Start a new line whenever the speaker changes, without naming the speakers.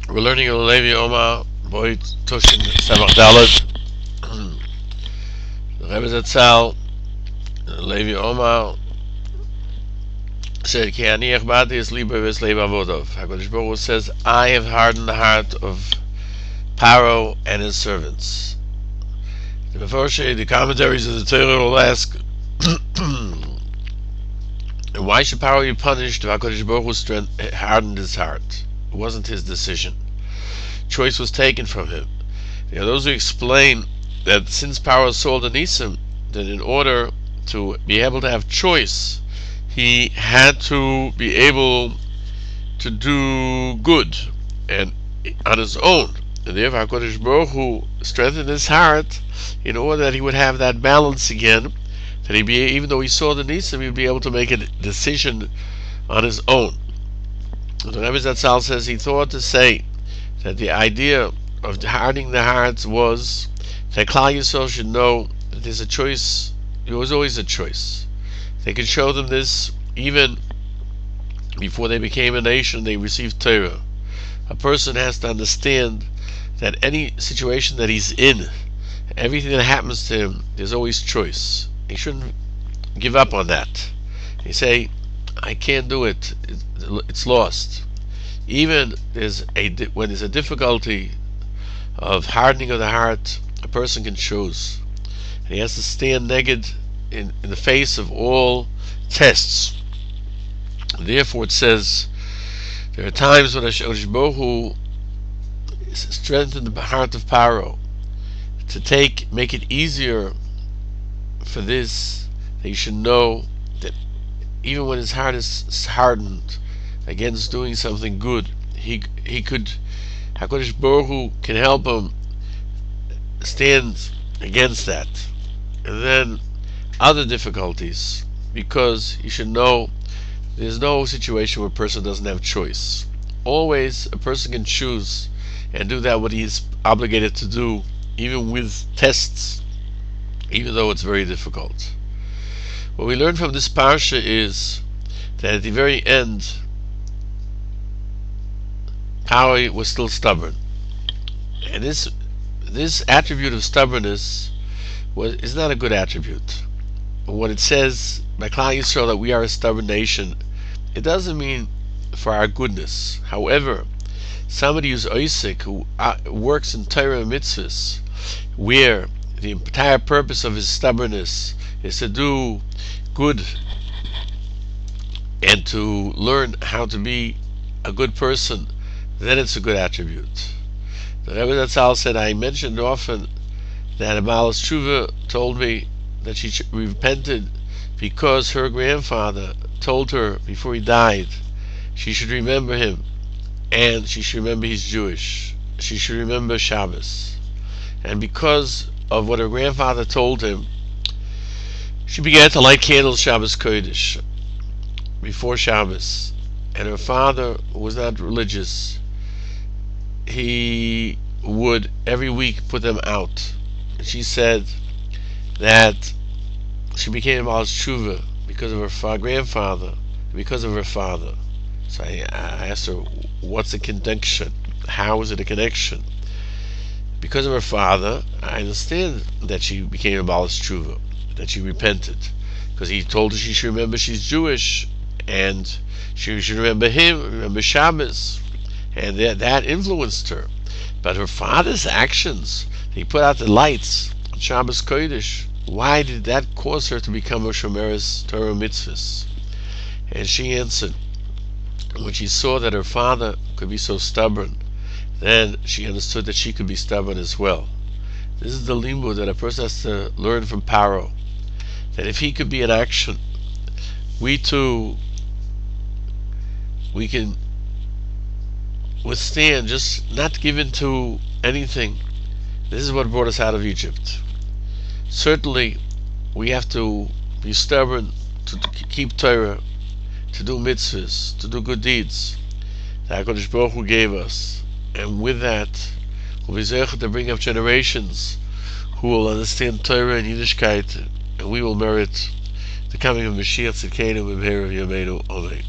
We're learning UliLevi Omar Boh Tushin Samach Dalet. The Rebbe Zt, UliLevi Omar said, "Ki ani echbati es liba ves leib avodov." Hakadosh Baruch Hu says, "I have hardened the heart of Paro and his servants." The commentaries of the Torah will ask, and why should Paro be punished if Hakadosh Baruch Hu hardened his heart? It wasn't his decision. Choice was taken from him. There are those who explain that since Paro sold the Nisim, that in order to be able to have choice, he had to be able to do good and on his own. And therefore HaKadosh Baruch Hu strengthened his heart in order that he would have that balance again, that he'd be, even though he saw the Nisim, he'd be able to make a decision on his own. The Rebbe Zt says he thought to say that the idea of hardening the hearts was that Klal Yisrael should know that there's a choice. There was always a choice. They could show them this even before they became a nation. They received Torah. A person has to understand that any situation that he's in, everything that happens to him, there's always choice. He shouldn't give up on that. He say, "I can't do it. It's lost." Even when there's a difficulty of hardening of the heart, a person can choose. And he has to stand naked in the face of all tests. Therefore, it says there are times when HaKadosh Baruch Hu strengthened the heart of Paro to make it easier for this. That you should know that even when his heart is hardened against doing something good, HaKadosh Baruch Hu can help him stand against that. And then other difficulties, because you should know there's no situation where a person doesn't have choice. Always a person can choose and do that what he is obligated to do, even with tests, even though it's very difficult. What we learn from this parsha is that at the very end, Paro was still stubborn, and this attribute of stubbornness is not a good attribute. When it says by Klal Yisrael that we are a stubborn nation, it doesn't mean for our goodness. However, somebody who's oisik, who works in Torah and mitzvahs, where the entire purpose of his stubbornness is to do good and to learn how to be a good person, then it's a good attribute. The Rebbe Zt said, I mentioned often that a Baal Tshuva told me that she repented because her grandfather told her before he died she should remember him, and she should remember he's Jewish. She should remember Shabbos. And because of what her grandfather told him, she began to light candles Shabbos Kodesh before Shabbos. And her father, who was not religious, he would every week put them out. And she said that she became a Baal Tshuva because of her grandfather, because of her father. So I asked her, what's the connection? How is it a connection? Because of her father, I understand that she became a Baal Tshuva, that she repented, because he told her she should remember she's Jewish, and she should remember him, remember Shabbos, and that influenced her. But her father's actions, he put out the lights on Shabbos Kodesh, why did that cause her to become a Shomeres Torah mitzvahs? And she answered, when she saw that her father could be so stubborn, then she understood that she could be stubborn as well. This is the limud that a person has to learn from Paro, that if he could be in action, we too, we can withstand, just not give in to anything. This is what brought us out of Egypt. Certainly we have to be stubborn to keep Torah, to do mitzvahs, to do good deeds that HaKadosh Baruch Hu gave us, and with that we'll be zeicher to bring up generations who will understand Torah and Yiddishkeit, and we will merit the coming of Mashiach Tzidkenu B'Meir of Yameinu. Amen.